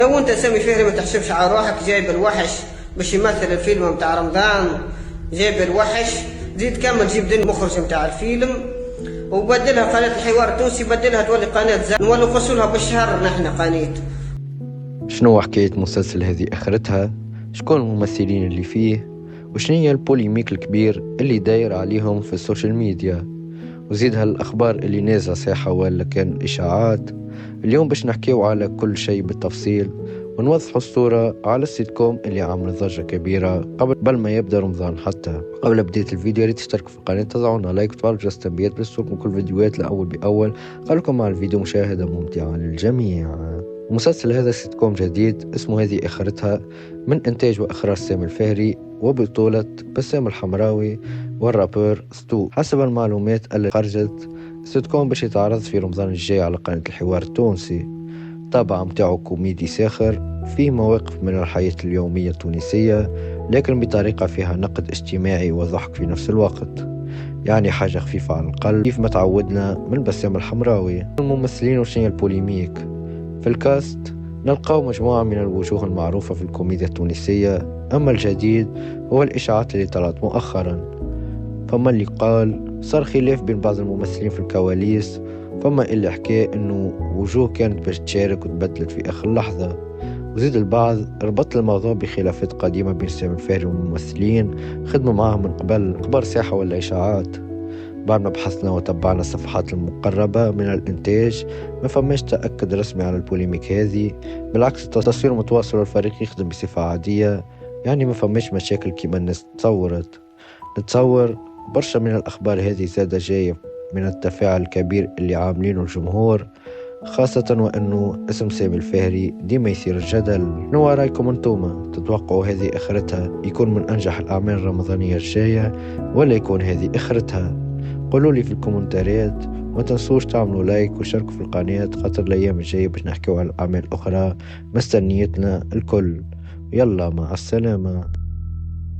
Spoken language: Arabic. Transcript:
لو انت سامي فهري ما تحسبش على روحك، جايب الوحش باش يمثل الفيلم متاع رمضان، جايب الوحش زيد كمل جيب دين مخرج متاع الفيلم وبدلها قناة الحوار التونسي، بدلها تولي قناة زاد، نولي فصولها بالشهر نحن قناة. شنو حكاية مسلسل هذه آخرتها؟ شكون الممثلين اللي فيه؟ وشنو هي البوليميك الكبير اللي داير عليهم في السوشيال ميديا؟ وزيد هالأخبار اللي نازلة صحة ولا كان إشاعات؟ اليوم باش نحكيو على كل شيء بالتفصيل ونوضحوا الصورة على السيت كوم اللي عامل ضجة كبيرة قبل ما يبدأ رمضان. حتى قبل بداية الفيديو ريت تشتركوا في القناة، تضعونا لايك وتفعلوا جرس التنبيهات بالصوت من كل فيديوهات لأول بأول. خليكم مع الفيديو، مشاهدة ممتعة للجميع. مسلسل هذا سيت كوم جديد اسمه هذه آخرتها، من إنتاج وإخراج سامي الفهري وبطولة بسام الحمراوي والرابر ستو. حسب المعلومات اللي خرجت، سيت كوم باش يتعرض في رمضان الجاي على قناة الحوار التونسي. طابع متاعه كوميدي ساخر فيه مواقف من الحياة اليومية التونسية، لكن بطريقة فيها نقد اجتماعي وضحك في نفس الوقت، يعني حاجة خفيفة على القلب كيف ما تعودنا من بسام الحمراوي. الممثلين وشنية البوليميك في الكاست، نلقاو مجموعة من الوجوه المعروفة في الكوميديا التونسية. أما الجديد هو الإشاعات اللي طلعت مؤخرا، فما اللي قال صار خلاف بين بعض الممثلين في الكواليس، فما اللي حكى انه وجوه كانت باش تشارك وتبدلت في اخر لحظة، وزيد البعض ربط الموضوع بخلافات قديمة بين سامي الفهري والممثلين خدموا معاه من قبل. اخبار ساحة ولا اشاعات؟ بعد ما بحثنا وتبعنا الصفحات المقربة من الانتاج ما فماش تأكد رسمي على البوليميك هذه، بالعكس التصوير متواصل والفريق يخدم بصفة عادية، يعني ما فماش مشاكل كما الناس تصورت. نتصور برشا من الأخبار هذه زادة جاية من التفاعل الكبير اللي عاملينه الجمهور، خاصة وأنه اسم سامي الفهري ديما يثير الجدل. شنو رأيكم انتوما؟ تتوقعوا هذه آخرتها يكون من أنجح الأعمال الرمضانية الجاية ولا يكون هذه آخرتها؟ قولوا لي في الكومنتاريات، ما تنسوش تعملوا لايك وشاركوا في القناة خاطر الأيام الجاية باش نحكيو على الأعمال الأخرى مستنيتنا الكل. يلا مع السلامة.